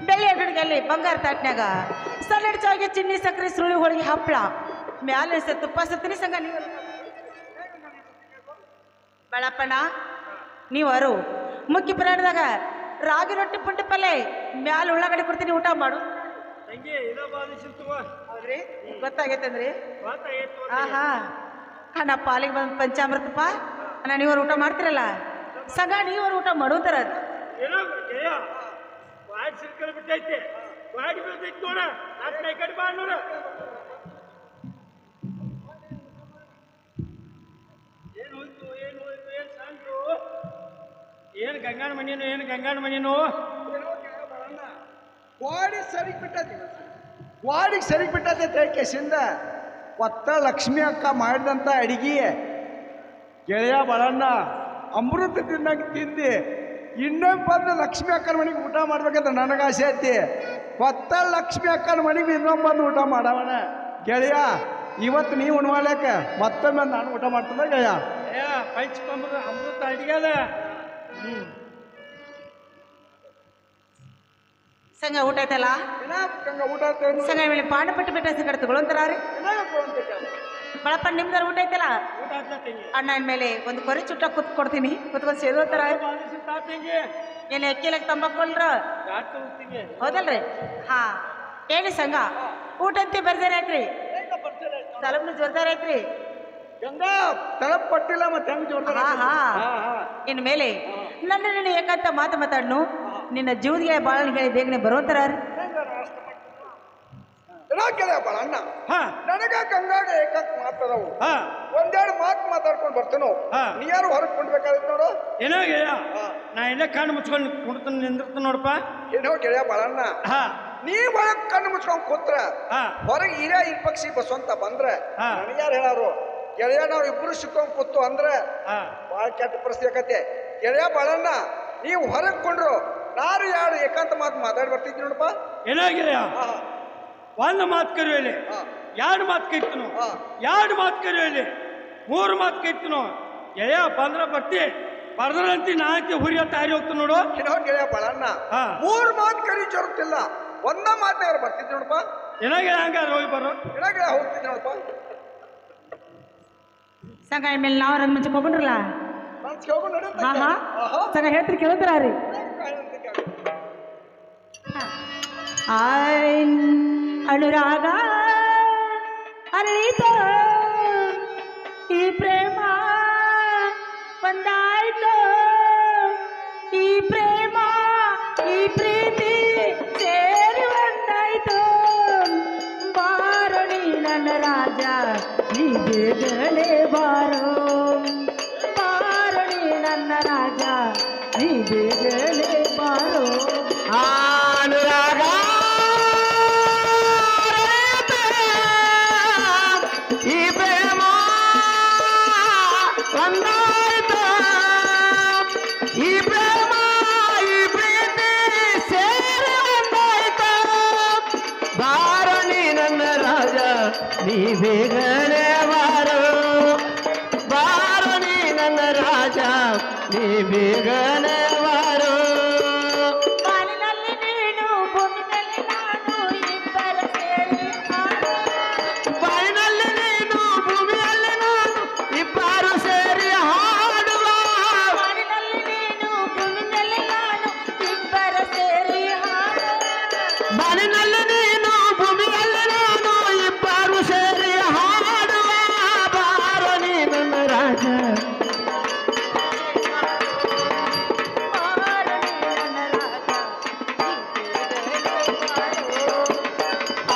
ಬೆಳ್ಳಿ ಅಡುಗೆಯಲ್ಲಿ ಬಂಗಾರ ತಾಟ್ನ್ಯಾಗ ಸಲ್ಲಡ್ ಚಾವಿಗೆ ಚಿನ್ನಿ ಸಕ್ಕರೆ ಸುರುಳಿ ಹೋಳಿಗೆ ಹಪ್ಪಳ ಮ್ಯಾಲೆ ತುಪ್ಪ ಸತ್ತಿನಿ ಸಂಘ ನೀವು ಬಳಪಣ ನೀವರು ಮುಖ್ಯ ಪ್ರಯಾಣದಾಗ ರಾಗಿ ರೊಟ್ಟಿ ಪುಂಡಿ ಪಲ್ಲೆ ಮ್ಯಾಲ ಉಳ್ಳಾಗಡ್ಡಿ ಕೊಡ್ತೀನಿ ಊಟ ಮಾಡು. ತಂಗಿ ಇದ ಬಾಧಿಸಿರ್ತವ ಹೌದ್ರಿ ಗೊತ್ತಾಗೈತಂದ್ರಿ. ಗೊತ್ತಾಗೈತು. ಆಹಾ ಅಣ್ಣ ಪಾಲಿಗೆ ಬಂದ ಪಂಚಾಮೃತಪ್ಪ ಅಣ್ಣ ನೀವರು ಊಟ ಮಾಡ್ತಿರಲ್ಲ ಸಂಗ ನೀವರು ಊಟ ಮಾಡುತ್ತಾರ. ಏನೋ ಜಯ ವಾಡ್ ಸಿರ್ಕಲ್ ಬಿಟ್ಟೈತೆ ವಾಡಿ ಬೀಳ್ತೈತಿ ನೋಡ ನಾಲ್ಕನೇ ಕಡೆ ಬಾ ನೋಡ. ಏನು ಹೋಯ್ತು ಏನು ಹೋಯ್ತು ಏನು ಸಾಂದ್ರು ಏನು ಗಂಗಾನ ಮನೇನು ಏನು ಗಂಗಾನ ಮನೇನು ವಾಡಿ ಸರಿಗೆ ಬಿಟ್ಟೈತಿ ವಾಡಿಗೆ ಸರಿಗೆ ಬಿಟ್ಟೈತೆ ಕೇಸಿಂದ ಒತ್ತ ಲಕ್ಷ್ಮಿ ಅಕ್ಕ ಮಾಡಿದಂಥ ಅಡಿಗೆ ಗೆಳೆಯ ಬಳಣ್ಣ ಅಮೃತ ತಿನ್ನಂಗೆ ತಿಂದು ಇನ್ನೊಂದು ಬಂದು ಲಕ್ಷ್ಮಿ ಅಕ್ಕನ ಮನೆಗೆ ಊಟ ಮಾಡ್ಬೇಕಂತ ನನಗೆ ಆಸೆ ಐತಿ. ಒತ್ತ ಲಕ್ಷ್ಮಿ ಅಕ್ಕನ ಮನೆಗೆ ಇನ್ನೊಂದು ಬಂದು ಊಟ ಮಾಡವಣ ಗೆಳೆಯ. ಇವತ್ತು ನೀವು ಉಣ್ವಾಲಕ್ಕೆ ಮತ್ತೊಮ್ಮೆ ನಾನು ಊಟ ಮಾಡ್ತದೆ ಗೆಳೆಯ. ಪಂಚಕೊಂಬ ಅಮೃತ ಅಡಿಗೆ ಅದ. ಸಂಗ ಊಟ ಐತಲ್ಲ ಊಟ ಸಂಗ ಮೇಲೆ ಪಾಂಡ ಪಟ್ಟಿ ಬಿಟ್ಟ ಸಿಗಡ್ ತಗೊಳಂತಾರ ರೀ ಬಳಪ್ಪ ನಿಮ್ದಾರ ಊಟ ಐತಲ್ಲ ಊಟ ಆದ್ಲ ತಂಗಿ ಅಣ್ಣ ಮೇಲೆ ಒಂದು ಕೊರಿ ಚುಟ್ಟ ಕೊಡ್ತೀನಿ ಕುತ್ಕೊಂಡು ಸೇದೋತಾರ. ಬಾಧಿಸಿರ್ತಾ ತಂಗಿ ಏನು ಎಕ್ಕಿಲಕ್ಕೆ ತಂಬಾಕೊಳ್ರ ಯಾಕೆ ಹೋಗ್ತೀನಿ ಹೌದಲ್ರಿ. ಹಾ ಹೇಳಿ ಸಂಘ ಊಟ ಅಂತಿ ಬರ್ದಾರ ಐತ್ರಿ ತಲಬ್ನು ಜೋರ್ದಾರ ಐತ್ರಿ. ಗಂಗಾ ತಲಪ್ ಕೊಟ್ಟಿಲ್ಲ ಮತ್ತೆ ಹೆಂಗ್ ಜೋರ್ದಾರ. ಹಾ ಇನ್ ಮೇಲೆ ನನ್ನ ನಿನ್ನ ಏಕಂತ ಮಾತು ಮಾತಾಡ್ನು ನಿನ್ನ ಜೀವದಿಗೆ ಬಾಳನ್ ಹೇಳಿ ಬೇಗನೆ ಬರುವಂತಾರ. ಗೆಳೆಯ ಬಾಳ ಅಣ್ಣ ನನಗ ಗಂಗಾಗ ಏಕಾಂತ ಮಾತದವು ಒಂದೆರಡು ಮಾತು ಮಾತಾಡ್ಕೊಂಡು ಬರ್ತೇನೋ ನೀ ಯಾರು ಹೊರಗೆ ಕೊಂಡ್ಬೇಕಾದ್ರೆ ನೋಡು. ಏನೋ ಗೆಳೆಯ ನಾ ಎಲ್ಲ ಕಣ್ಣು ಮುಚ್ಕೊಂಡು ಕುಡ್ತಾನೆ ನಿಂದಿರ್ತಾನೆ ನೋಡಪ್ಪ. ಏನೋ ಗೆಳೆಯ ಬಾಳಣ್ಣ ನೀ ಒಳಗ್ ಕಣ್ಣು ಮುಚ್ಕೊಂಡ್ ಕೂತ್ರ ಹೊರಗೆ ಹಿರಿಯ ಇರ್ಪಕ್ಷಿ ಬಸ್ವಂತ ಬಂದ್ರೆ ನನಗೆ ಯಾರು ಹೇಳಾರು ಗೆಳೆಯ ನಾವು ಇಬ್ರು ಸಿಕ್ಕೊಂಡ್ ಕೂತು ಅಂದ್ರೆ ಬಾಳ ಕೆಟ್ಟ ಪರಿಸ್ಥಿತಿ ಆಕತೆ. ಗೆಳೆಯ ಬಾಳಣ್ಣ ನೀವು ಹೊರಗೆ ಕೊಂಡ್ರು ನಾನು ಯಾರು ಏಕಾಂತ ಮಾತು ಮಾತಾಡಿ ಬರ್ತಿದ್ವಿ ನೋಡಪ್ಪ. ಏನೋ ಗೆಳೆಯ ಒಂದು ಮಾತು ಕರಿಯಲ್ಲಿ ಎರಡು ಮಾತು ಕೈತನು ಎರಡು ಮಾತು ಕರಿಯಲ್ಲಿ ಮೂರು ಮಾತು ಕೈತನು ಗೆಳೆಯ ಬಂದ್ರ ಬರ್ತಿ ಬರ್ದ್ರಂತಿ ನಾಲ್ಕು ಹುರಿಯ ತಾರಿ ಹೋಗ್ತು ನೋಡು. ಏನೋ ಗೆಳೆಯ ಬಾಳಣ್ಣ ಮೂರು ಮಾತು ಕರಿ ಜರುತ್ತಿಲ್ಲ ಒಂದ ಮಾತಾಗ ಬರ್ತಿದ್ವಿ ನೋಡಪ್ಪ. ಏನೋ ಗೆಳೆಯ ಹಂಗಾರೆ ಹೋಗಿ ಬರೋ ಏನೋ ಗೆಳೆಯ ಹೋಗ್ತಿದ್ವಿ ನೋಡಪ್ಪ. ಸಂಘ ಮೇಲೆ ನಾವು ರನ್ ಮುಂಚೆ ಹೋಗ್ಬಿಡ್ರಲ್ಲ. ನಾನು ಕೇಳ್ಕೊಂಡು ಹಾ ಹಾ ಸಂಘ ಹೇಳ್ತೀರಿ ಕೇಳಿದ್ರ ರೀ. ಅನುರಾಗ ಅರಳಿತ ಈ ಪ್ರೇಮ ಒಂದಾಯ್ತು ಈ ಪ್ರೇಮ ಈ ಪ್ರೀತಿ ಸೇರಿ ಒಂದಾಯ್ತು ಬಾರಣಿ ನನ್ನ ರಾಜ ನೀ ಬೇಗನೆ ಬಾರೋ ಬಾರಣಿ ನನ್ನ ರಾಜ ನೀ ಬೇಗನೆ ಬಾರೋ.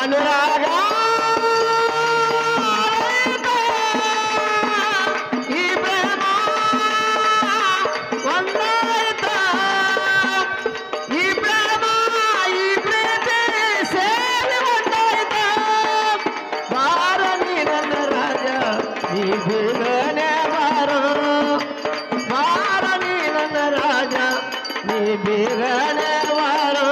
ಅನುರಾಗ ಈ ಪ್ರೇಮ ಒಂದಾಯ್ತು ಈ ಪ್ರೇಮ ಈ ಪ್ರೀತಿ ಸೇರಿ ಒಂದಾಯ್ತು ಬಾರೋ ನೀ ನನ್ನ ರಾಜ ನೀ ಬೇಗನೆ ಬಾರೋ ಬಾರೋ ನೀ ನನ್ನ ರಾಜ ನೀ ಬೇಗನೆ ಬಾರೋ.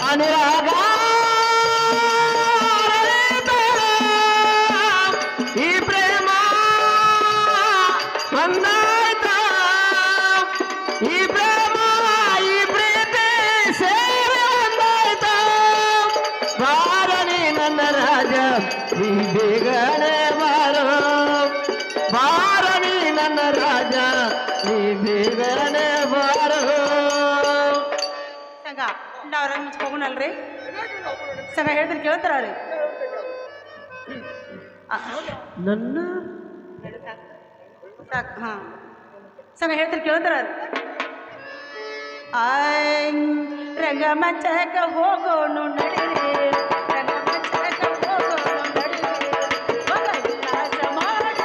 ಅನುರಾಗ ಈ ಪ್ರೇಮ ಒಂದಾಯ್ತ ಈ ಪ್ರೇಮ ಈ ಪ್ರೀತಿ ಸೇರಿ ಒಂದಾಯ್ತ ಬಾರನಿ ನನ್ನ ರಾಜ ನೀ ಬೇಗನೆ ಬಾರೋ ಬಾರನಿ ನನ್ನ ರಾಜ ನೀ ಬೇಗನೆ ಬಾರೋ ಸಂಗ ನಾವ್ ರಂಗ್ ಮುಚ್ಕೋಣಲ್ರಿ ಸಂಗ ಹೇಳ್ತೀನಿ ಕೇಳ್ತಾರ ರೀ ನನ್ನ ಸಾಕು ಹಾ ಸಂಗ ಹೇಳ್ತೀನಿ ಕೇಳ್ತಾರ ರಂಗಮಂಚಕ ಹೋಗೋನು ನಡೀರಿ ರಂಗಮಂಚಕ ಹೋಗೋನು ನಡೀರಿ ಮಗ ವಿಲಾಸ ಮಾಡೋಣ.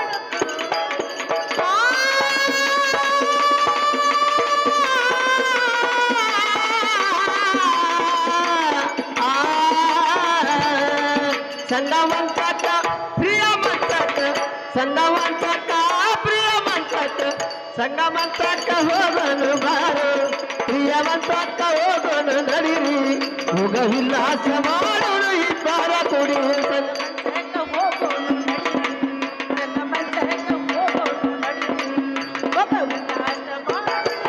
ಸಂಗಮಂಚಕ ಪ್ರಿಯ ಮಂಚಕ ಸಂಗಮಂಚಕ ಪ್ರಿಯ ಮಂಚಕ ಸಂಗಮಂಚಕ ಹೋಗನು ಬಾರು ಪ್ರಿಯ ಮಂಚಕ ಹೋಗನು ನಡಿರಿ ಹೋಗ ವಿಲಾಸ ಮಾಡೋಣ ಇಬ್ಬರ ಕುಡಿ ರಂಗಮಂಚಕ ಹೋಗೋನು ನಡೀರಿ ರಂಗಮಂಚಕ ಹೋಗೋನು ನಡೀರಿ ಮಗ ವಿಲಾಸ ಮಾಡೋಣ.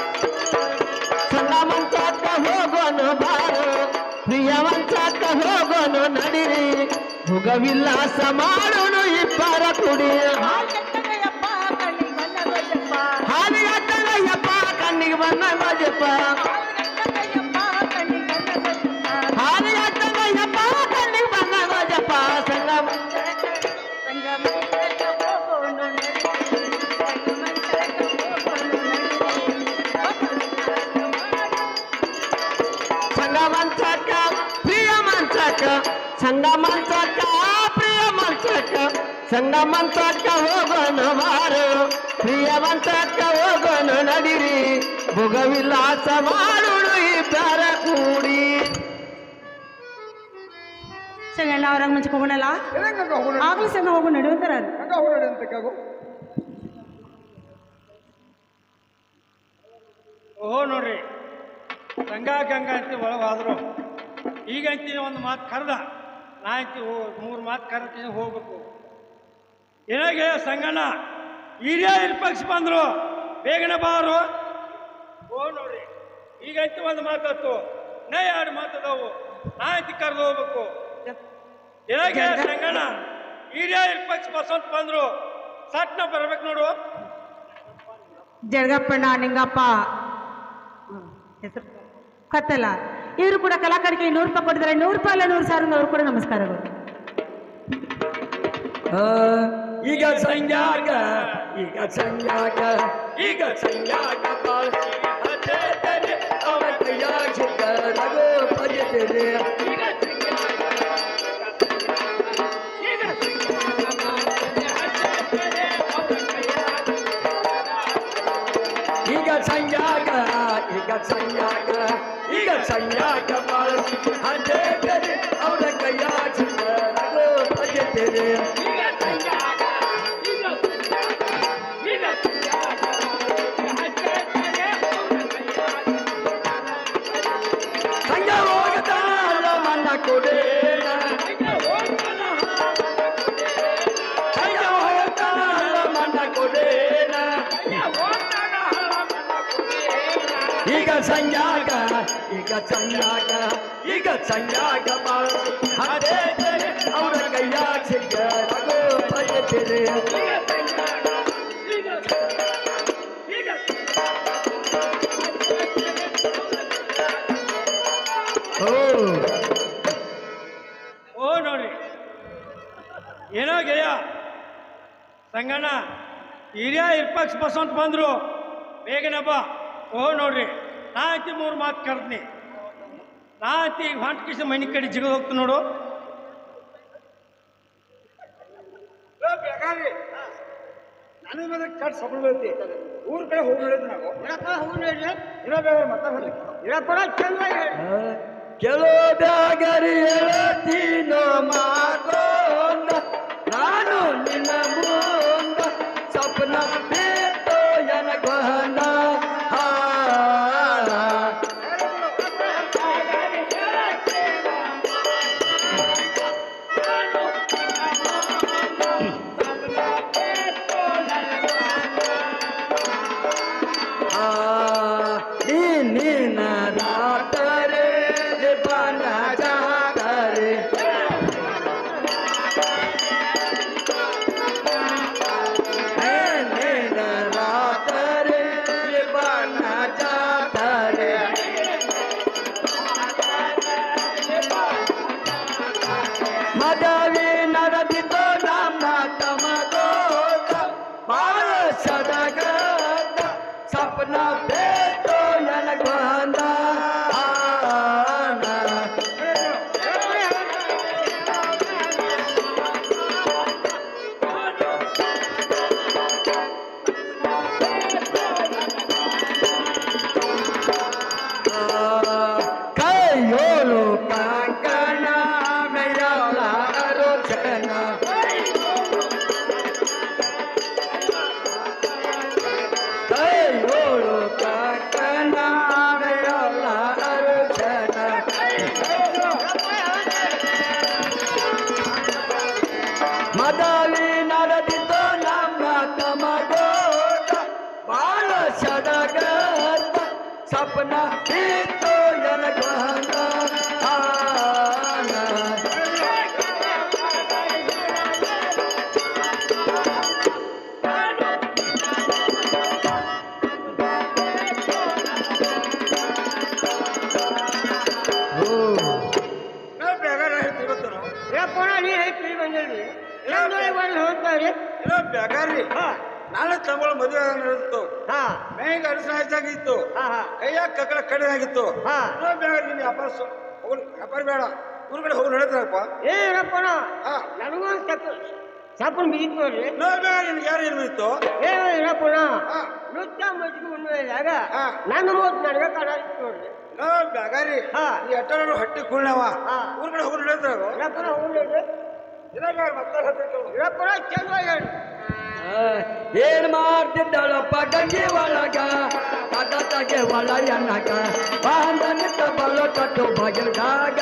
ಸಂಗಮಂಚಕ ಹೋಗೋನು ಬಾರು ಪ್ರಿಯ ಮಂಚಕ ಹೋಗೋನು ನಡಿರಿ ಹೋಗ ವಿಲಾಸ ಮಾಡೋಣ ಇಬ್ಬರ ಕುಡಿ ಹಾಲೆತ್ತಗಯ್ಯಪ್ಪ ಕಣ್ಣಿಗೆ ಬಣ್ಣ ಬಜಪ್ಪ ಹಾಲಿಗಟ್ಟಗಯ್ಯಪ್ಪ ಕಣ್ಣಿಗೆ ಬಣ್ಣ ಗಜಪ್ಪ ಹಾಲೆತ್ತಗಯ್ಯಪ್ಪ ಕಣ್ಣಿಗೆ ಬಣ್ಣ ಬಜಪ್ಪ ಹಾಲಿಗಟ್ಟಗಯ್ಯಪ್ಪ ಕಣ್ಣಿಗೆ ಬಣ್ಣ ಗಜಪ್ಪ ರಂಗಮಂಚಕ ಹೋಗೋನು ನಡೀರಿ ರಂಗಮಂಚಕ ಹೋಗೋನು ನಡೀರಿ ಸಂಗಮಂಚಕ ಪ್ರಿಯ ಮಂಚಕ ಸಂಗಮಂಚಕ ಪ್ರಿಯ ಮಂಚಕ ಸಂಗಮಂಚಕ ಹೋಗೋನು ಬಾರು ಪ್ರಿಯ ಮಂಚಕ ಹೋಗೋನು ನಡಿರಿ ಭೋಗ ವಿಲಾಸ ಮಾಡೋಣ ಇಬ್ಬರ ಕೂಡಿ ಸಂಗ ನಾವು ರಂಗಮಂಚಕ ಹೋಗೋಣಲ್ಲ ಹೆಂಗ ಹೋಗೋಣ ಆಗ್ಲಿ ಸಂಗ ಹೋಗೋ ನಡೆಯುತ್ತಾರ ಹಂಗ ಹೋಗೋಣ ಅಂತ ಕಾಗು ಓಹೋ ನೋಡ್ರಿ ಗಂಗಾ ಗಂಗಾ ಅಂತ ಒಳಗಾದ್ರು ಈಗ ಅಂತೀನಿ ಒಂದು ಮಾತು ಕರೆದ ನಾ ಅಂತೀವಿ ಮೂರು ಮಾತು ಕರೆದ ಹೋಗ್ಬೇಕು ಏನಾಗೆ ಸಂಗಣ್ಣ ಹಿರಿಯ ಪಕ್ಷ ಬಂದ್ರು ಬೇಗನೆ ಬಾರು ಓ ನೋಡ್ರಿ ಈಗ ಅಂತಿ ಒಂದು ಮಾತಾತು ನಾ ಎರಡು ಮಾತದವು ನಾ ಅಂತಿ ಕರೆದು ಹೋಗ್ಬೇಕು ಏನಾಗೆ ಸಂಗಣ್ಣ ಹಿರಿಯ ಪಕ್ಷ ಬಸವಂತ ಬಂದ್ರು ಸಟ್ನ ಬರ್ಬೇಕು ನೋಡು ಜಡಗಪ್ಪಣ್ಣ ನಿಂಗಪ್ಪ ಹೆಸರು ಕತ್ತಲ್ಲ ಇವರು ಕೂಡ ಕಲಾಕಾರರಿಗೆ 100 ರೂಪಾಯಿ ಕೊಟ್ಟಿದ್ದಾರೆ 100 ರೂಪಾಯಿ ಅಲ್ಲ 100 ಸಾವಿರ ಅವ್ರು ಕೂಡ ನಮಸ್ಕಾರಗಳು. ಈಗ ಸಂಜಾಗ ಈಗ ಸಂಜಾಗ ಈಗ ಸಂಜಾಗ ಅವರ ಕೈಯಾಗ ರಘು ಭಜತೆರೆ ಈಗ ಸಂಜಾಗ ಈಗ ಸಂಜಾಗ ಈಗ ಸಂಜಾಗ ಹಜೆತೆರೆ ಅವರ ಕೈಯಾಗ ರಘು ಭಜತೆರೆ ಸಂಜ ಹೋಗತಾಳ ಮಣ್ಣ ಕೊಡೇನ ಸಂಜ ಹೋಗತಾಳ ಮಣ್ಣ ಕೊಡೇನ ಈಗ ಸಂಜಾಗ ಈಗ ಸಂಜಾಗ ಈಗ ಸಂಜಾಗ ಅದೇ ಅವರ ಕೈಯಾಗ ಸಿಕ್ಕ ರಘು ಭಜತೆರೆ ಓ ನೋಡ್ರಿ ಏನೋ ಗೆಳೆಯ ಸಂಗಣ್ಣ ಹಿರಿಯ ಇರ್ಪಕ್ಷ ಬಸವಂತ ಬಂದ್ರು ಬೇಗನೆ ಬಾ ಓ ನೋಡ್ರಿ ನಾ ಅಂತಿ 3 ಮಾತು ಕರ್ದ್ನಿ ನಾ ಅಂತಿ ಹೊಂಟ ಕಿಸ ಮನೆ ಕಡೆ ಜಿಗದ್ ಹೋಗ್ತು ನೋಡು ನನಗೆ ಮೇಲೆ ಕಟ್ ಸಬಳ ಬೀಳ್ತಿ ಊರ್ ಕಡೆ ಹೋಗಿ ನೋಡಿದ್ ನಾವು ಇರೋ ಬೇಗ ಮಾತಾಡ್ಲಿ ಇರೋ ಕೂಡ ಚಂದ ಕೆಲೋದಾಗರಿ ಹೇಳತೀನೋ ಮಾತೋಂದ ನಾನು ನಿನ್ನ ಮುಂದ ಸ್ವಪ್ನ ಬೇತೋ ನನಗೊಂದ ಅರ್ಚನ ಕೈಯೋಳು ಕಟ್ಟನ ಎಲ್ಲ ಅರ್ಚನ ಮದವಿ ನಡೆದಿದ್ದು ನಮ್ಮ ತಮಗೋಟ ಬಾಳ ಸಡಗತ್ತ ಸಪನ ಇತ್ತು ನನಗಂಗ ಬ್ಯಾಗಾರಿ ನಾಳೆ ತಗೊಳ್ಳ ಮದುವೆ ನಡೆದಿತ್ತು ಮೇಗ ಅರಸಾಗಿತ್ತು ಕೈಯಾಗ ಕಕ್ಕಡ ಕಡೆ ಆಗಿತ್ತು ಬ್ಯಾಗಾರಿ ನೀನು ವ್ಯಾಪಾರ ಬೇಡ ಊರ್ ಕಡೆ ಹೋಗಿ ನಡೆದ್ರಪ್ಪ ಏನಪ್ಪ ನನಗೂ ಸಾಪನ್ ಬಿದ್ದಿತ್ತು ನೋಡ್ರಿ ನಿನ್ಗೆ ಯಾರು ಏನ್ ಬಿತ್ತು ಏನಪ್ಪ ನೃತ್ಯ ಮಜ್ಜಿಗೆ ಉಣ್ಣುವಾಗ ನನ್ನ ಮೂವತ್ತು ನನಗೆ ಕಾಣಿಸ್ತು ನೋಡ್ರಿ ಬ್ಯಾಗಾರಿ ಈ ಎಟ್ಟರು ಹಟ್ಟಿ ಕುಳ್ಳವ ಊರ್ ಕಡೆ ಹೋಗಿ ನಡೆದ್ರಾಗ ಏನಪ್ಪನ ಹೋಗ್ಲಿ ಏನಪ್ಪನ ಚಂದ ಏನ್ ಮಾಡ್ತಿದ್ದಾಳಪ್ಪ ಗಂಗೆ ಒಳಗ ಪದತಗೆ ಒಳಯನಗ ಬಾಂಧನಿತ ಬಲ ಕಟ್ಟು ಬಗಿಲ್ದಾಗ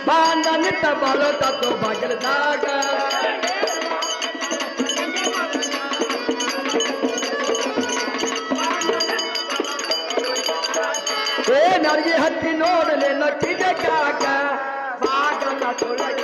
ಬಾಂಧನಿತ ಬಲ ಕಟ್ಟು ಬಗಿಲ್ದಾಗ ಏ ನರ್ಗಿ ಹತ್ತಿ ನೋಡಲೆ ನಟ್ಟಿಗೆ ಕಾಕ ಬಾಗಲ ತೊಳಗ